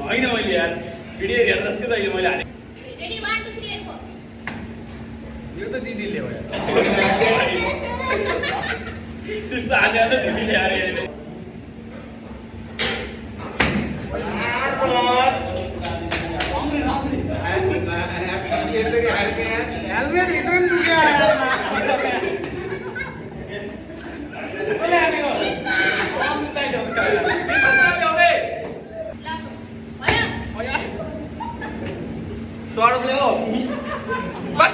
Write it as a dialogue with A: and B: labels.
A: होइन मैले यार भिडियो हेरेर जस्तो त मैले हाने
B: रेडी 1 2 3 4
A: यो त दिदीले हो यार सुस्त हाने त दिदीले हाने हेलमेट भित्र नि दुख्यो Suara beliau. Bat.